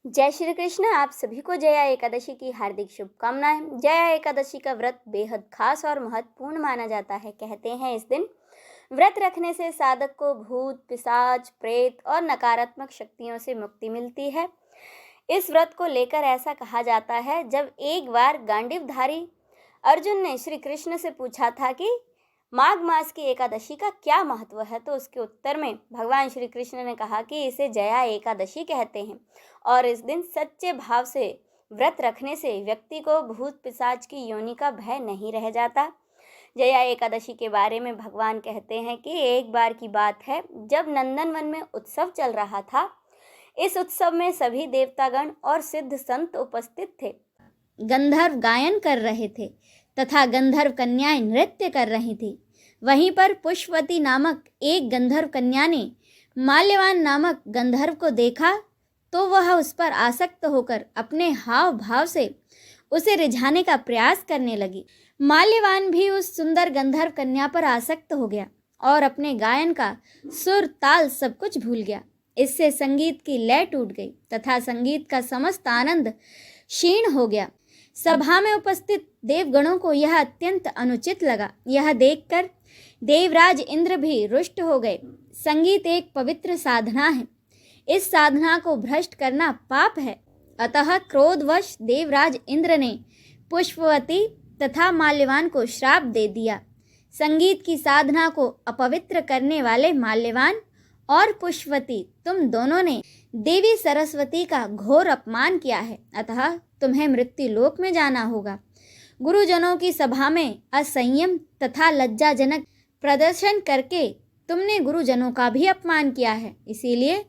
जय श्री कृष्ण। आप सभी को जया एकादशी की हार्दिक शुभकामनाएं। जया एकादशी का व्रत बेहद खास और महत्वपूर्ण माना जाता है। कहते हैं इस दिन व्रत रखने से साधक को भूत, पिशाच, प्रेत और नकारात्मक शक्तियों से मुक्ति मिलती है। इस व्रत को लेकर ऐसा कहा जाता है, जब एक बार गांडीवधारी अर्जुन ने श्री कृष्ण से पूछा था कि माघ मास की एकादशी का क्या महत्व है, तो उसके उत्तर में भगवान श्री कृष्ण ने कहा कि इसे जया एकादशी कहते हैं और इस दिन सच्चे भाव से व्रत रखने से व्यक्ति को भूत पिशाच की योनि का भय नहीं रह जाता। जया एकादशी के बारे में भगवान कहते हैं कि एक बार की बात है, जब नंदनवन में उत्सव चल रहा था। इस उत्सव में सभी देवतागण और सिद्ध संत उपस्थित थे। गंधर्व गायन कर रहे थे तथा गंधर्व कन्याएं नृत्य कर रही थी। वहीं पर पुष्पवती नामक एक गंधर्व कन्या ने माल्यवान नामक गंधर्व को देखा तो वह उस पर आसक्त होकर अपने हाव भाव से उसे रिझाने का प्रयास करने लगी। माल्यवान भी उस सुंदर गंधर्व कन्या पर आसक्त हो गया और अपने गायन का सुर, ताल सब कुछ भूल गया। इससे संगीत की लय टूट गई तथा संगीत का समस्त आनंद क्षीण हो गया। सभा में उपस्थित देवगणों को यह अत्यंत अनुचित लगा। यह देखकर देवराज इंद्र भी रुष्ट हो गए। संगीत एक पवित्र साधना है। इस साधना को भ्रष्ट करना पाप है। अतः क्रोधवश देवराज इंद्र ने पुष्पवती तथा माल्यवान को श्राप दे दिया। संगीत की साधना को अपवित्र करने वाले माल्यवान और पुष्पवती, तुम दोनों ने देवी सरस्वती का घोर अपमान किया है, अतः तुम्हें मृत्यु लोक में जाना होगा। गुरुजनों की सभा में असंयम तथा लज्जाजनक प्रदर्शन करके तुमने गुरुजनों का भी अपमान किया है, इसीलिए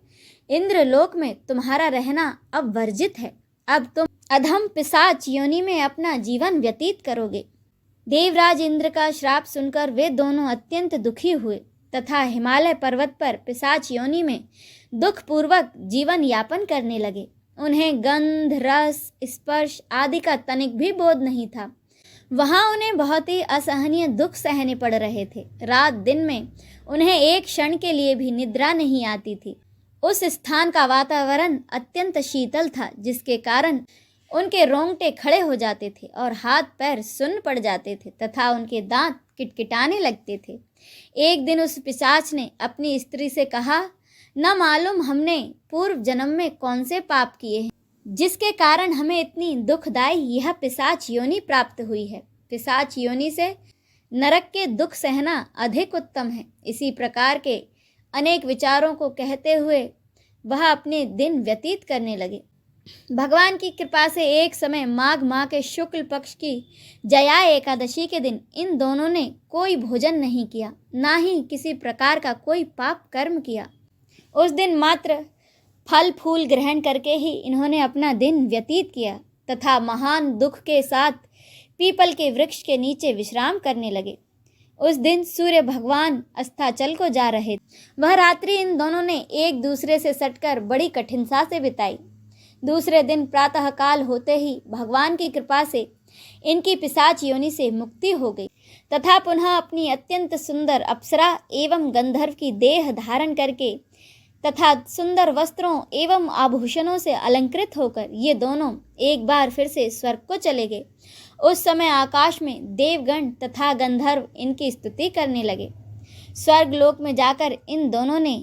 इंद्रलोक में तुम्हारा रहना अब वर्जित है। अब तुम अधम पिशाच योनि में अपना जीवन व्यतीत करोगे। देवराज इंद्र का श्राप सुनकर वे दोनों अत्यंत दुखी हुए तथा हिमालय पर्वत पर पिशाच योनि में दुखपूर्वक जीवन यापन करने लगे। उन्हें गंध, रस, स्पर्श आदि का तनिक भी बोध नहीं था। वहाँ उन्हें बहुत ही असहनीय दुख सहने पड़ रहे थे। रात दिन में उन्हें एक क्षण के लिए भी निद्रा नहीं आती थी। उस स्थान का वातावरण अत्यंत शीतल था, जिसके कारण उनके रोंगटे खड़े हो जाते थे और हाथ पैर सुन्न पड़ जाते थे तथा उनके दांत किटकिटाने लगते थे। एक दिन उस पिशाच ने अपनी स्त्री से कहा, न मालूम हमने पूर्व जन्म में कौन से पाप किए हैं, जिसके कारण हमें इतनी दुखदायी यह पिशाच योनि प्राप्त हुई है। पिशाच योनि से नरक के दुख सहना अधिक उत्तम है। इसी प्रकार के अनेक विचारों को कहते हुए वह अपने दिन व्यतीत करने लगे। भगवान की कृपा से एक समय माघ माह के शुक्ल पक्ष की जया एकादशी के दिन इन दोनों ने कोई भोजन नहीं किया, ना ही किसी प्रकार का कोई पाप कर्म किया। उस दिन मात्र फल फूल ग्रहण करके ही इन्होंने अपना दिन व्यतीत किया तथा महान दुख के साथ पीपल के वृक्ष के नीचे विश्राम करने लगे। उस दिन सूर्य भगवान अस्ताचल को जा रहे थे। वह रात्रि इन दोनों ने एक दूसरे से सटकर बड़ी कठिनता से बिताई। दूसरे दिन प्रातःकाल होते ही भगवान की कृपा से इनकी पिशाच योनि से मुक्ति हो गई तथा पुनः अपनी अत्यंत सुंदर अप्सरा एवं गंधर्व की देह धारण करके तथा सुंदर वस्त्रों एवं आभूषणों से अलंकृत होकर ये दोनों एक बार फिर से स्वर्ग को चले गए। उस समय आकाश में देवगण तथा गंधर्व इनकी स्तुति करने लगे। स्वर्ग लोक में जाकर इन दोनों ने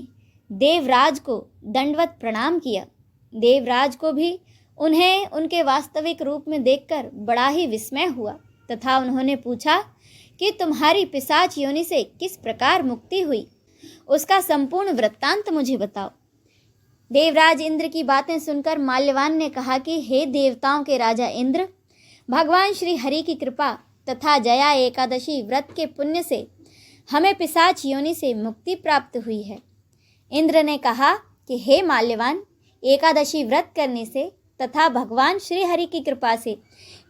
देवराज को दंडवत प्रणाम किया। देवराज को भी उन्हें उनके वास्तविक रूप में देखकर बड़ा ही विस्मय हुआ तथा उन्होंने पूछा कि तुम्हारी पिशाच योनि से किस प्रकार मुक्ति हुई, उसका संपूर्ण वृत्तांत मुझे बताओ। देवराज इंद्र की बातें सुनकर माल्यवान ने कहा कि हे देवताओं के राजा इंद्र, भगवान श्री हरि की कृपा तथा जया एकादशी व्रत के पुण्य से हमें पिशाच योनि से मुक्ति प्राप्त हुई है। इंद्र ने कहा कि हे माल्यवान, एकादशी व्रत करने से तथा भगवान श्री हरि की कृपा से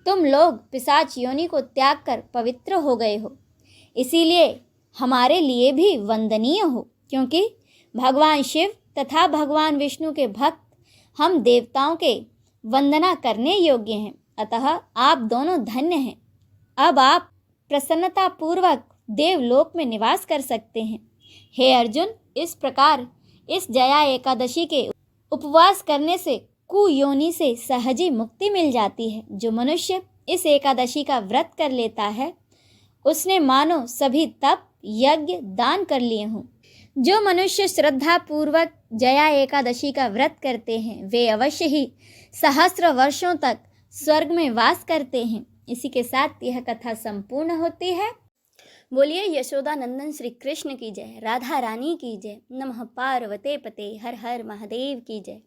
तुम लोग पिशाच योनि को त्याग कर पवित्र हो गए हो। इसीलिए हमारे लिए भी वंदनीय हो, क्योंकि भगवान शिव तथा भगवान विष्णु के भक्त हम देवताओं के वंदना करने योग्य हैं। अतः आप दोनों धन्य हैं। अब आप प्रसन्नतापूर्वक देवलोक में निवास कर सकते हैं। हे अर्जुन, इस प्रकार इस जया एकादशी के उपवास करने से कुयोनि से सहज ही मुक्ति मिल जाती है। जो मनुष्य इस एकादशी का व्रत कर लेता है उसने मानो सभी तप यज्ञ दान कर लिए हों। जो मनुष्य श्रद्धा पूर्वक जया एकादशी का व्रत करते हैं वे अवश्य ही सहस्त्र वर्षों तक स्वर्ग में वास करते हैं। इसी के साथ यह कथा संपूर्ण होती है। बोलिए यशोदा नंदन श्री कृष्ण की जय, राधा रानी की जय, नमः पार्वते पते, हर हर महादेव की जय।